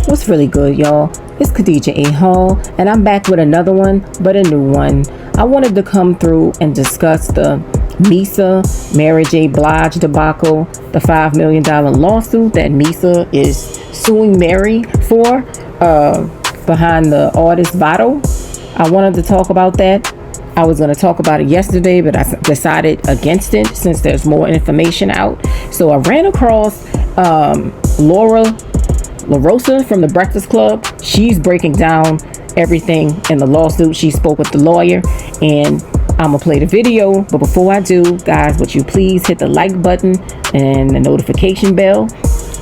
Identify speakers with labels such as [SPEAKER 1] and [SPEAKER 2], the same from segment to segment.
[SPEAKER 1] What's really good, y'all? It's Khadija A. Hall, and I'm back with another one, but a new one. I wanted to come through and discuss the Misa, Mary J. Blige debacle, the $5 million lawsuit that Misa is suing Mary for behind the artist Vado. I wanted to talk about that. I was going to talk about it yesterday, but I decided against it since there's more information out. So I ran across Laura LaRosa from the Breakfast Club. She's breaking down everything in the lawsuit. She spoke with the lawyer, and I'm gonna play the video. But before I do, guys, would you please hit the like button and the notification bell?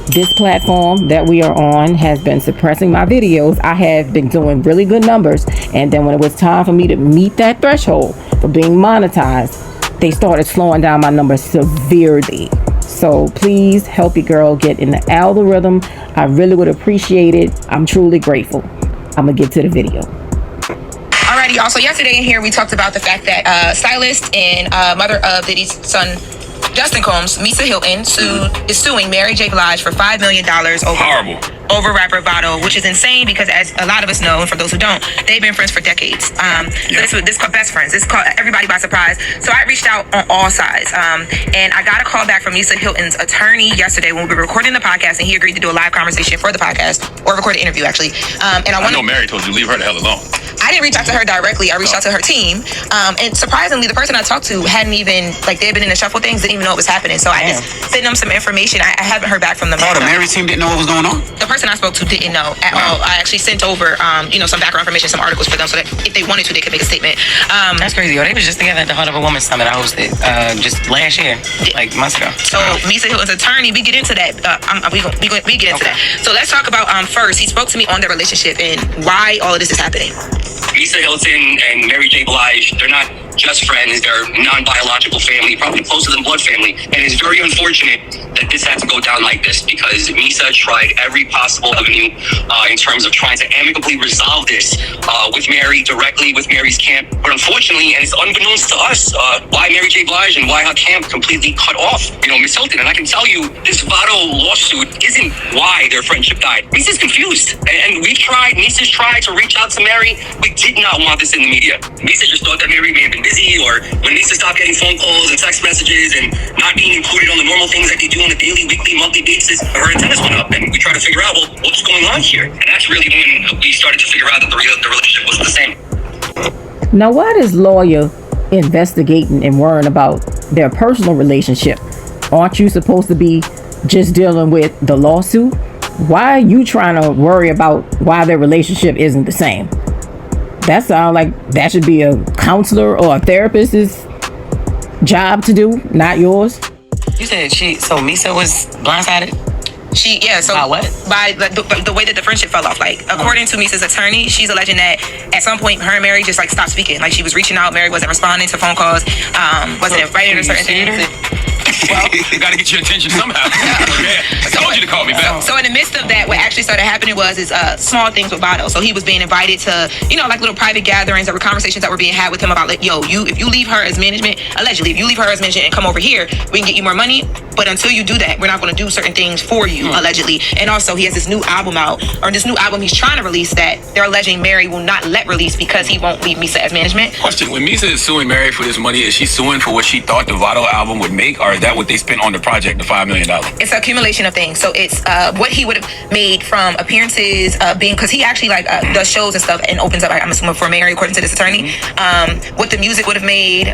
[SPEAKER 1] This platform that we are on has been suppressing my videos. I have been doing really good numbers, and then when it was time for me to meet that threshold for being monetized, they started slowing down my numbers severely. So please help your girl get in the algorithm. I really would appreciate it. I'm truly grateful. I'm gonna get to the video.
[SPEAKER 2] Alrighty, y'all. So yesterday in here we talked about the fact that Stylist and mother of Diddy's son, Justin Combs, Misa Hylton, is suing Mary J. Blige for $5 million over Rapper Vado, which is insane because, as a lot of us know, and for those who don't, they've been friends for decades. So this called best friends. This caught everybody by surprise. So I reached out on all sides, and I got a call back from Misa Hylton's attorney yesterday when we were recording the podcast, and he agreed to do a live conversation for the podcast, or record an interview actually. And
[SPEAKER 3] I know Mary told you to leave her the hell alone.
[SPEAKER 2] I didn't reach out to her directly. I reached out to her team, and surprisingly, the person I talked to hadn't even, like, they had been in the shuffle things, didn't even know what was happening. So I just sent them some information. I haven't heard back from them.
[SPEAKER 4] Oh, the Mary team didn't know what was going on?
[SPEAKER 2] The person I spoke to didn't know at all. I actually sent over, some background information, some articles for them, so that if they wanted to, they could make a statement.
[SPEAKER 5] That's crazy. They was just together at the Heart of a Woman Summit I hosted just last year, like months ago.
[SPEAKER 2] So Misa Hylton's attorney, we get into that. We get into that. So let's talk about first. He spoke to me on their relationship and why all of this is happening.
[SPEAKER 6] Misa Hylton and Mary J. Blige, they're not just friends, they're non-biological family, probably closer than blood family. And it's very unfortunate that this had to go down like this because Misa tried every possible avenue in terms of trying to amicably resolve this with Mary, directly with Mary's camp. But unfortunately, and it's unbeknownst to us, why Mary J. Blige and why her camp completely cut off, Miss Hylton. And I can tell you, this Vado lawsuit isn't why their friendship died. Misa's confused. And Misa's tried to reach out to Mary. We did not want this in the media. Misa just thought that Mary may have been busy, or when Misa stopped getting phone calls and text messages and not being included on the normal things that they do on a daily, weekly, monthly basis, her antennas went up, and we tried to figure out, well, what's going on here? And that's really when we started to figure out that the relationship wasn't the same.
[SPEAKER 1] Now, why this lawyer investigating and worrying about their personal relationship? Aren't you supposed to be just dealing with the lawsuit? Why are you trying to worry about why their relationship isn't the same? That sounds like that should be a counselor or a therapist's job to do, not yours.
[SPEAKER 5] You said so Misa was blindsided?
[SPEAKER 2] By what? By the way that the friendship fell off. Like, according to Misa's attorney, she's alleging that at some point her and Mary just like stopped speaking. Like, she was reaching out, Mary wasn't responding to phone calls, wasn't inviting her certain things.
[SPEAKER 3] Well, you gotta get your attention somehow. I told you to call me back.
[SPEAKER 2] So in the midst of that, what actually started happening was small things with Vado. So he was being invited to, like little private gatherings. There were conversations that were being had with him about, like, if you leave her as management, allegedly, if you leave her as management and come over here, we can get you more money. But until you do that, we're not going to do certain things for you, allegedly. And also, he has this new album out, or this new album he's trying to release that they're alleging Mary will not let release because he won't leave Misa as management.
[SPEAKER 3] Question: when Misa is suing Mary for this money, is she suing for what she thought the Vado album would make, or is that what they spent on the project, the $5 million?
[SPEAKER 2] It's an accumulation of things. So it's what he would have made from appearances, because he actually does shows and stuff and opens up, I'm assuming, for Mary, according to this attorney. What the music would have made,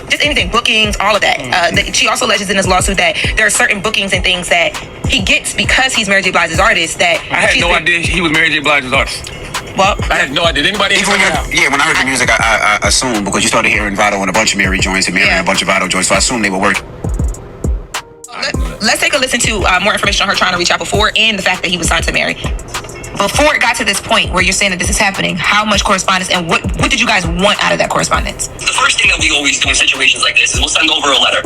[SPEAKER 2] just anything, bookings, all of that. She also alleges in this lawsuit that there are certain bookings and things that he gets because he's Mary J. Blige's artist. That
[SPEAKER 3] I had no idea he was Mary J. Blige's artist.
[SPEAKER 2] Well,
[SPEAKER 3] I had no idea. Did anybody?
[SPEAKER 4] When I heard the music, I assumed, because you started hearing Vado on a bunch of Mary joints and Mary on a bunch of Vado joints, so I assumed they were working.
[SPEAKER 2] Let's take a listen to more information on her trying to reach out before, and the fact that he was signed to Mary. Before it got to this point where you're saying that this is happening, how much correspondence and what did you guys want out of that correspondence?
[SPEAKER 6] The first thing that we always do in situations like this is we'll send over a letter,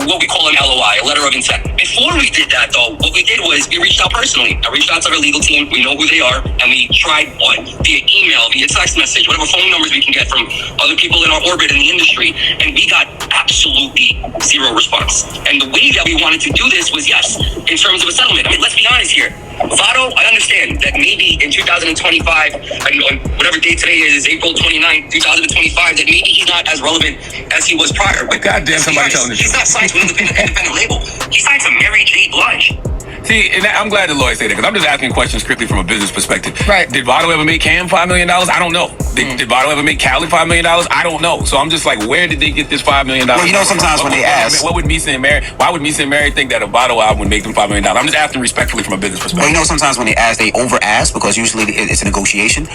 [SPEAKER 6] what we call an LOI, a letter of intent. Before we did that, though, what we did was we reached out personally. I reached out to our legal team. We know who they are, and we tried via email, via text message, whatever phone numbers we can get from other people in our orbit in the industry, and we got absolutely zero response. And the way that we wanted to do this was, yes, in terms of a settlement. I mean, let's be honest here. Vado, I understand. that maybe in 2025, and on whatever date today is April 29th, 2025, that maybe he's not as relevant as he was prior. But
[SPEAKER 3] goddamn, somebody telling the truth.
[SPEAKER 6] He's not signed to an independent label. He signed to Mary J. Blige.
[SPEAKER 3] See, and I'm glad the lawyer said that because I'm just asking questions strictly from a business perspective.
[SPEAKER 2] Right.
[SPEAKER 3] Did Vado ever make Cam $5 million? I don't know. Did Vado ever make Khaled $5 million? I don't know. So I'm just like, where did they get this $5 million?
[SPEAKER 4] Well, you know, sometimes when they ask,
[SPEAKER 3] what would Misa and Mary? Why would Misa and Mary think that a Vado album would make them $5 million? I'm just asking respectfully from a business perspective.
[SPEAKER 4] well, you know, sometimes when they ask, they over ask because usually it's a negotiation.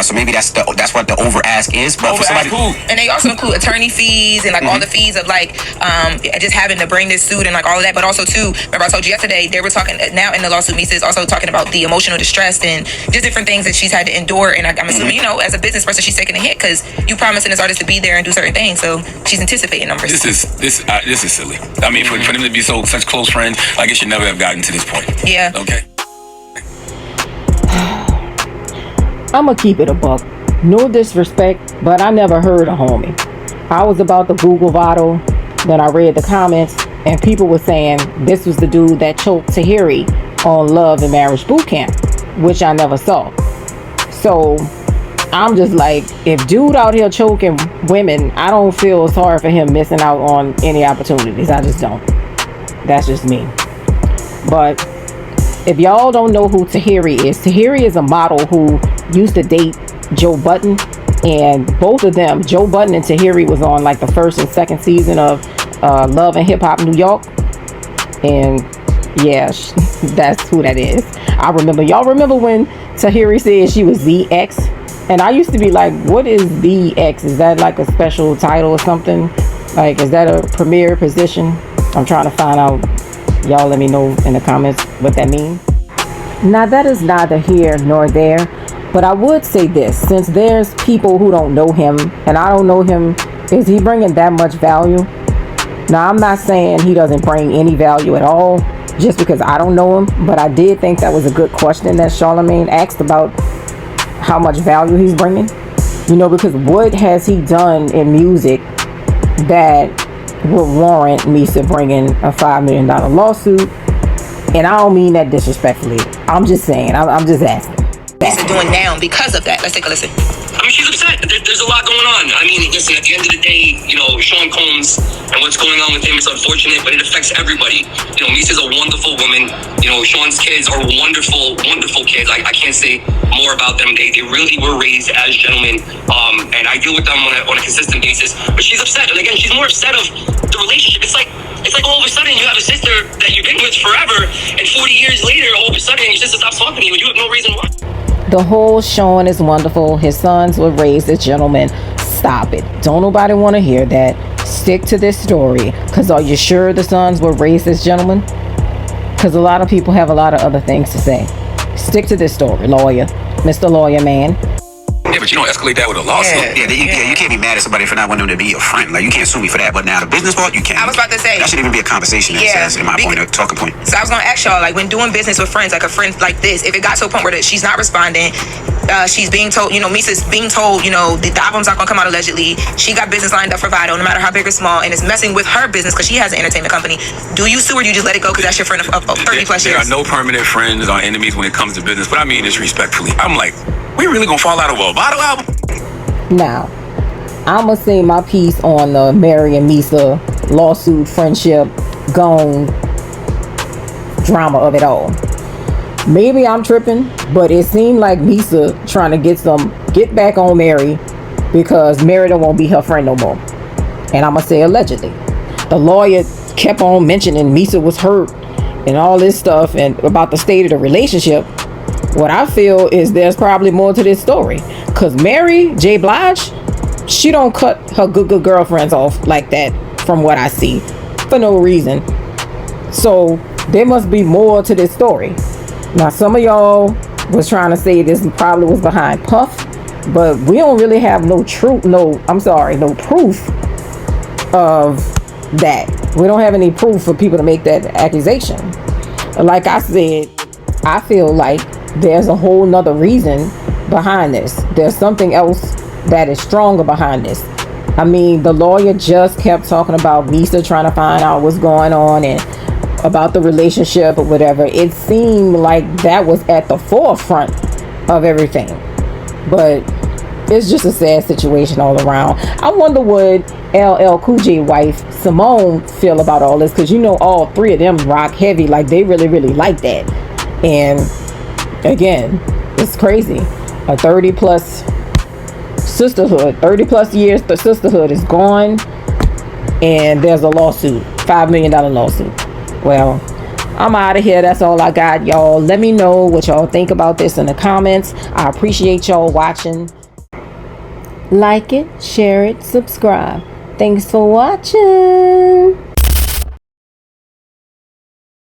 [SPEAKER 4] So maybe that's what the over ask is. But for somebody,
[SPEAKER 2] and they also include attorney fees and like all the fees of like just having to bring this suit and like all of that. But also too, remember I told you yesterday they were talking now in the lawsuit. Misa is also talking about the emotional distress and just different things that she's had to endure. And I'm assuming, you know, as a business person, she's taking a hit because you promising this artist to be there and do certain things. So she's anticipating numbers.
[SPEAKER 3] This is silly. I mean, for them to be such close friends, like it should never have gotten to this point.
[SPEAKER 2] Yeah.
[SPEAKER 3] Okay.
[SPEAKER 1] I'ma keep it a buck. No disrespect, but I never heard of homie. I was about to Google Vado, then I read the comments, and people were saying this was the dude that choked Tahiri on Love and Marriage Boot Camp, which I never saw. So I'm just like, if dude out here choking women, I don't feel sorry for him missing out on any opportunities. I just don't. That's just me. But if y'all don't know who Tahiri is a model who used to date Joe Budden, and both of them, Joe Budden and Tahiri, was on like the first and second season of Love and Hip Hop New York. And yeah, that's who that is. I remember. Y'all remember when Tahiri said she was the X? And I used to be like, what is the X? Is that like a special title or something? Like, is that a premier position? I'm trying to find out. Y'all let me know in the comments what that means. Now, that is neither here nor there. But I would say this, since there's people who don't know him, and I don't know him, is he bringing that much value? Now, I'm not saying he doesn't bring any value at all, just because I don't know him, but I did think that was a good question that Charlamagne asked about how much value he's bringing. You know, because what has he done in music that would warrant Misa bringing a $5 million lawsuit? And I don't mean that disrespectfully. I'm just saying, I'm just asking.
[SPEAKER 2] Misa doing now because of that. Let's take a listen.
[SPEAKER 6] I mean, she's upset. There's a lot going on. I mean, listen, at the end of the day, you know, Sean Combs and what's going on with him is unfortunate, but it affects everybody. You know, Misa's a wonderful woman. You know, Sean's kids are wonderful, wonderful kids. I can't say more about them. They really were raised as gentlemen. And I deal with them on a consistent basis. But she's upset. And again, she's more upset of the relationship. It's like all of a sudden you have a sister that you've been with forever, and 40 years later, all of a sudden your sister stops talking to you, and you have no reason why.
[SPEAKER 1] The whole Sean is wonderful. His sons were raised as gentlemen. Stop it. Don't nobody want to hear that. Stick to this story. Because are you sure the sons were raised as gentlemen? Because a lot of people have a lot of other things to say. Stick to this story, lawyer. Mr. Lawyer Man.
[SPEAKER 3] Yeah, but you don't escalate that with a lawsuit.
[SPEAKER 4] Yeah, you can't be mad at somebody for not wanting them to be your friend. Like, you can't sue me for that. But now the business part, you can.
[SPEAKER 2] I was about to say.
[SPEAKER 4] That shouldn't even be a conversation. That's in my talking point.
[SPEAKER 2] So I was going to ask y'all, like, when doing business with friends, like a friend like this, if it got to a point where she's not responding, she's being told, you know, Misa's being told, you know, the album's not going to come out allegedly. She got business lined up for Vado, no matter how big or small, and it's messing with her business because she has an entertainment company. Do you sue or do you just let it go because that's your friend of 30 plus years?
[SPEAKER 3] There are no permanent friends or enemies when it comes to business, but I mean this respectfully. I'm like, we really going to fall out of a Vado album?
[SPEAKER 1] Now, I'm going to say my piece on the Mary and Misa lawsuit, friendship, gone drama of it all. Maybe I'm tripping, but it seemed like Misa trying to get back on Mary because Mary don't want to be her friend no more. And I'm going to say allegedly. The lawyer kept on mentioning Misa was hurt and all this stuff and about the state of the relationship. What I feel is there's probably more to this story. Because Mary J. Blige, she don't cut her good girlfriends off like that from what I see. For no reason. So there must be more to this story. Now some of y'all was trying to say this probably was behind Puff. But we don't really have no proof of that. We don't have any proof for people to make that accusation. Like I said, I feel like there's a whole nother reason behind this. There's something else that is stronger behind this. I mean, the lawyer just kept talking about Misa trying to find out what's going on and about the relationship or whatever. It seemed like that was at the forefront of everything. But it's just a sad situation all around. I wonder what LL Cool J wife Simone feel about all this, because you know all three of them rock heavy, like they really like that. And again, it's crazy. A 30 plus sisterhood, 30 plus years, the sisterhood is gone, and there's a lawsuit, $5 million lawsuit. Well, I'm out of here. That's all I got, y'all. Let me know what y'all think about this in the comments. I appreciate y'all watching. Like it, share it, subscribe. Thanks for watching.